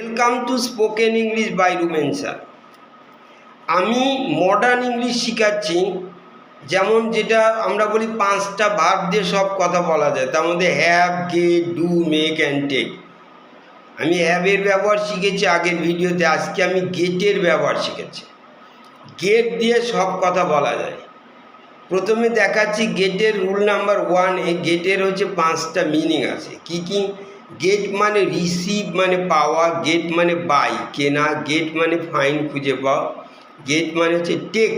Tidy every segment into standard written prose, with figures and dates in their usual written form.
Welcome to spoken English by Rumen sir. আমি modern English শেখাচ্ছি, যেমন যেটা আমরা বলি 5টা ভার্ব দিয়ে সব কথা বলা যায়। তার মধ্যে have, get, do, make and take. আমি হ্যাভের ব্যবহার শিখেছি আগের ভিডিওতে, আজকে আমি গেটের ব্যবহার শিখেছি। গেট দিয়ে সব কথা বলা যায়। প্রথমে দেখাচ্ছি গেটের রুল নাম্বার 1। এই গেটের হচ্ছে 5টা মিনিং আছে। কি কি? গেট মানে রিসিভ মানে পাওয়া, গেট মানে বাই কেনা, গেট মানে ফাইন খুঁজে পাওয়া, গেট মানে হচ্ছে টেক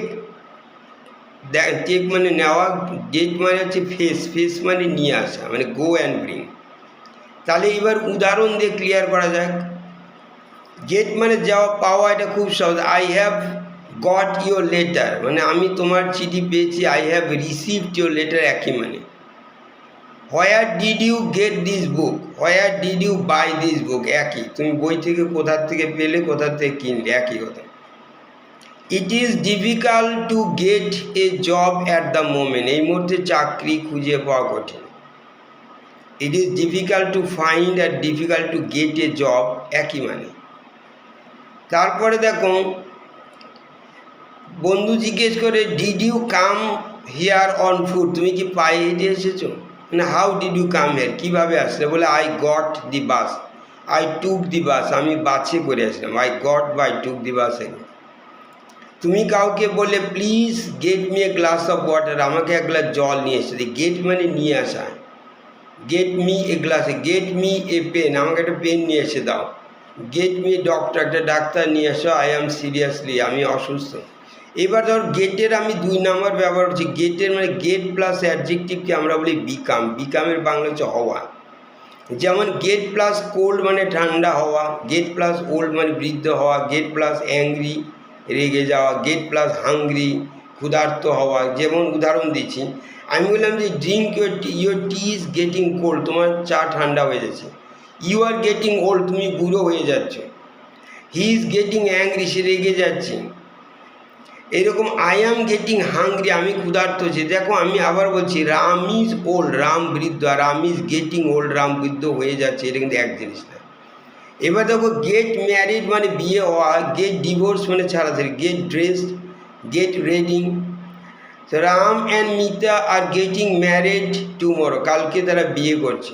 টেক মানে নেওয়া, গেট মানে হচ্ছে ফেস, ফেস মানে নিয়ে আসা মানে গো অ্যান্ড ব্রিং। তাহলে এবার উদাহরণ দিয়ে ক্লিয়ার করা যাক। গেট মানে যাওয়া, পাওয়া এটা খুব সহজ। I have got your letter মানে আমি তোমার চিঠি পেয়েছি। I have received your letter একই মানে। Where did you get this book, where did you buy this book একই। তুমি বই থেকে কোথার থেকে পেলে, কোথার থেকে কিনলে, একই কথা। It is difficult to get a job at the moment, এই মুহূর্তে চাকরি খুঁজে পাওয়া কঠিন। It is difficult to find আর difficult to get a job একই মানে। তারপরে দেখো, বন্ধু জিজ্ঞেস করে did you come here on foot, তুমি কি পায়ে হেঁটে এসেছো? না, how did you come here, কীভাবে আসলে? বলে I got the bus, I took the bus, আমি বাসে করে আসলাম। আই গট বা আই টুক দি বাস। তুমি কাউকে বলে please get me a glass of water, আমাকে এক গ্লাস জল নিয়ে এসে। গেট মানে নিয়ে আসা। Get me a glass, get me a pen, আমাকে একটা পেন নিয়ে এসে দাও। গেট মি ডক্টর, একটা ডাক্তার নিয়ে এসো। আই অ্যাম সিরিয়াসলি, আমি অসুস্থ। এবার ধর গেটের আমি 2 নম্বর ব্যবহার করছি। গেটের মানে গেট প্লাস অ্যাডজেক্টিভকে আমরা বলি বিকাম। বিকামের বাংলা হচ্ছে হওয়া। যেমন গেট প্লাস কোল্ড মানে ঠান্ডা হওয়া, গেট প্লাস ওল্ড মানে বৃদ্ধ হওয়া, গেট প্লাস অ্যাংরি রেগে যাওয়া, গেট প্লাস হাংরি ক্ষুধার্ত হওয়া। যেমন উদাহরণ দিচ্ছি, আমি বললাম যে drink your T is getting cold, তোমার চা ঠান্ডা হয়ে যাচ্ছে। ইউ আর গেটিং ওল্ড, তুমি বুড়ো হয়ে যাচ্ছ। হি ইজ গেটিং অ্যাংরি, সে রেগে যাচ্ছে। এইরকম আই অ্যাম গেটিং হাংরি, আমি ক্ষুধার্ত হচ্ছি। দেখো আমি আবার বলছি, রাম ইজ ওল্ড, রাম বৃদ্ধ, আর Ram is getting old, Ram বৃদ্ধ হয়ে যাচ্ছে। এটা কিন্তু এক জিনিস না। এবার দেখো গেট ম্যারিড মানে বিয়ে হওয়া, গেট ডিভোর্স মানে ছাড়াছাড়ি, গেট ড্রেসড, গেট রেডিং। তো Ram and Mita are getting married tomorrow, কালকে তারা বিয়ে করছে।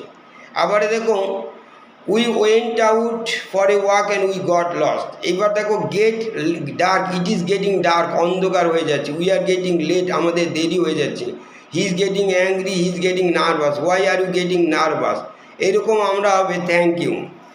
আবার দেখো we went out for a walk and we got lost. এবার দেখো get dark, it is getting dark, অন্ধকার হয়ে যাচ্ছে। উই আর গেটিং লেট, আমাদের দেরি হয়ে যাচ্ছে। He is getting angry, he is getting nervous, why are you getting nervous. এরকম আমরা হবে থ্যাংক ইউ।